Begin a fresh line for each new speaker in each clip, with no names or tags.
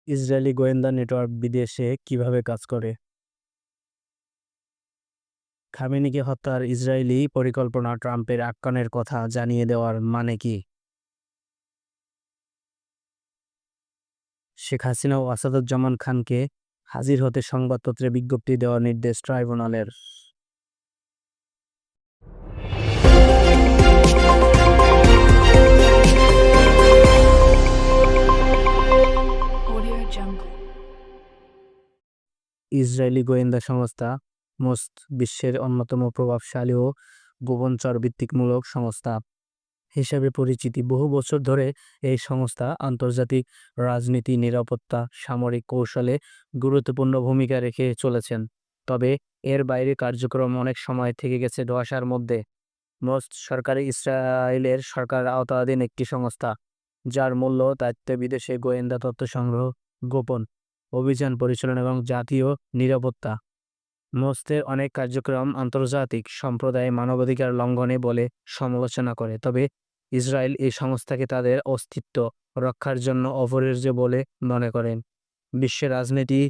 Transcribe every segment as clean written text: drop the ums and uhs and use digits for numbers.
Israeli গোয়েন্দা network বিদেশে কিভাবে কাজ করে? খামেনিকে হত্যার ইসরায়েলি পরিকল্পনা ট্রাম্পের আক্রমণের কথা জানিয়ে দেওয়ার মানে কি? শেখ হাসিনা ও আসাদুজ্জামান খানকে হাজির হতে সংবাদপত্রে বিজ্ঞপ্তি দেওয়ার নির্দেশ ট্রাইব্যুনালের।
Audio Jungle.
ইসরায়েলি গোয়েন্দা সংস্থা মোস্ট বিশ্বের অন্যতম প্রভাবশালী ও গোপনচর ভিত্তিকমূলক সংস্থা হিসেবে পরিচিতি। বহু বছর ধরে এই সংস্থা আন্তর্জাতিক রাজনীতি, নিরাপত্তা, সামরিক কৌশলে গুরুত্বপূর্ণ ভূমিকা রেখে চলেছেন। তবে এর বাইরে কার্যক্রম অনেক সময় থেকে গেছে ধোঁয়াশার মধ্যে। মোস্ট সরকারি ইসরায়েলের সরকারের আওতাধীন একটি সংস্থা, যার মূল দায়িত্ব বিদেশে গোয়েন্দা তথ্য সংগ্রহ, গোপন অভিযান পরিচালনা এবং জাতীয় নিরাপত্তা। মোস্টের অনেক কার্যক্রম আন্তর্জাতিক সম্প্রদায় মানবাধিকার লঙ্ঘনে বলে সমালোচনা করে, তবে ইসরায়েল এই সংস্থাকে তাদের অস্তিত্ব রক্ষার জন্য অপরিহার্য বলে মনে করেন। বিশ্বের রাজনীতি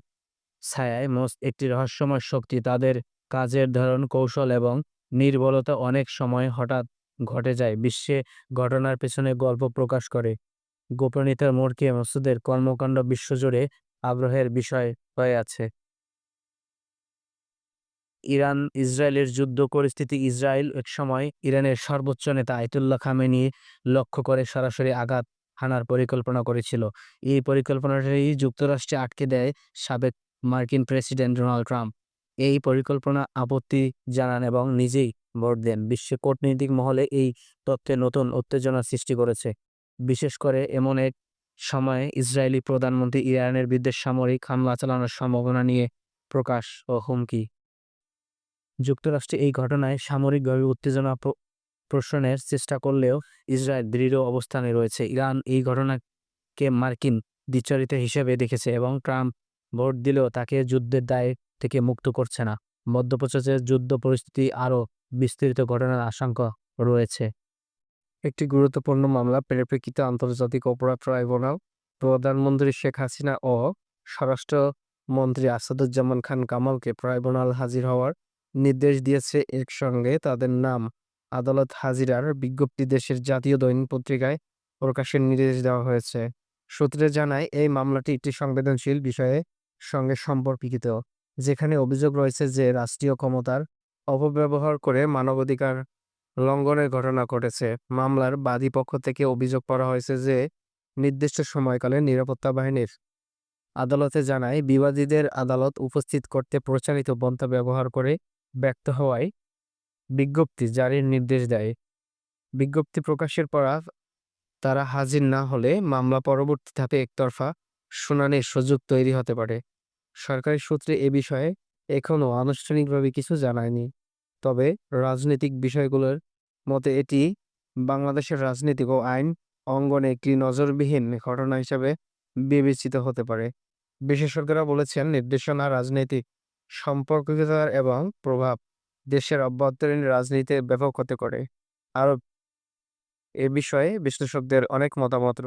ছায়ায় মোস্ট একটি রহস্যময় শক্তি। তাদের কাজের ধরন, কৌশল এবং নির্ভুলতা অনেক সময় হঠাৎ ঘটে যায় বিশ্বে ঘটনার পেছনে গল্প প্রকাশ করে। গোপনীয়তার মোড়কে মোস্টের কর্মকাণ্ড বিশ্বজুড়ে আগ্রহের বিষয় হয়ে আছে। ইরান ইসরায়েলের যুদ্ধ পরিস্থিতি। ইসরায়েল একসময় ইরানের সর্বোচ্চ নেতা আয়াতুল্লাহ খামেনি লক্ষ্য করে সরাসরি আঘাত হানার পরিকল্পনা করেছিল। এই পরিকল্পনাটি যুক্তরাষ্ট্রে আটকে দেয় সাবেক মার্কিন প্রেসিডেন্ট ডোনাল্ড ট্রাম্প। এই পরিকল্পনা আপত্তি জানান এবং নিজেই ভোট দেন। বিশ্ব কূটনৈতিক মহলে এই তথ্যে নতুন উত্তেজনা সৃষ্টি করেছে, বিশেষ করে এমন এক সময়ে ইসরায়েলি প্রধানমন্ত্রী ইরানের বিরুদ্ধে সামরিক হামলা চালানোর সম্ভাবনা নিয়ে প্রকাশ ও হুমকি। যুক্তরাষ্ট্রে এই ঘটনায় সামরিকভাবে উত্তেজনা প্রশমনের চেষ্টা করলেও ইসরায়েল দৃঢ় অবস্থানে রয়েছে। ইরান এই ঘটনাকে মার্কিন দ্বিচারিতা হিসেবে দেখেছে এবং ট্রাম্প ভোট দিলেও তাকে যুদ্ধের দায় থেকে মুক্ত করছে না। মধ্যপ্রাচ্যের যুদ্ধ পরিস্থিতি আরও বিস্তৃত ঘটনার আশঙ্কা রয়েছে। একটি গুরুত্বপূর্ণ মামলা পরিপ্রেক্ষিতে আন্তর্জাতিক অপরাধ ট্রাইব্যুনাল প্রধানমন্ত্রী শেখ হাসিনা ও স্বরাষ্ট্রমন্ত্রী আসাদুজ্জামান খান কামালকে ট্রাইব্যুনাল হাজির হওয়ার নির্দেশ দিয়েছে। এর সঙ্গে তাদের নাম আদালত হাজিরার বিজ্ঞপ্তি দেশের জাতীয় দৈনিক পত্রিকায় প্রকাশের নির্দেশ দেওয়া হয়েছে। সূত্রে জানায়, এই মামলাটি একটি সংবেদনশীল বিষয়ের সঙ্গে সম্পর্কিত, যেখানে অভিযোগ রয়েছে যে রাষ্ট্রীয় ক্ষমতার অপব্যবহার করে মানবাধিকার লঙ্ঘনের ঘটনা ঘটেছে। মামলার বাদী পক্ষ থেকে অভিযোগ করা হয়েছে যে নির্দিষ্ট সময়কালে নিরাপত্তা বাহিনীর আদালতে জানায় বিবাদীদের আদালত উপস্থিত করতে প্রচারিত পন্থা ব্যবহার করে ব্যর্থ হওয়ায় বিজ্ঞপ্তি জারির নির্দেশ দেয়। বিজ্ঞপ্তি প্রকাশের পর তারা হাজির না হলে মামলা পরবর্তী ধাপে একতরফা শুনানির সুযোগ তৈরি হতে পারে। সরকারি সূত্রে এ বিষয়ে এখনও আনুষ্ঠানিকভাবে কিছু জানায়নি, তবে রাজনৈতিক বিষয়গুলোর মতে এটি বাংলাদেশের রাজনীতিক ও আইন অঙ্গনে একটি নজরবিহীন ঘটনা হিসেবে বিবেচিত হতে পারে। বিশেষজ্ঞরা বলেছেন, নির্দেশনা, রাজনৈতিক সম্পর্কিততার এবং প্রভাব দেশের অভ্যন্তরীণ রাজনীতিতে ব্যাপক হতে করে। আরও এ বিষয়ে বিশ্লেষকদের অনেক মতামত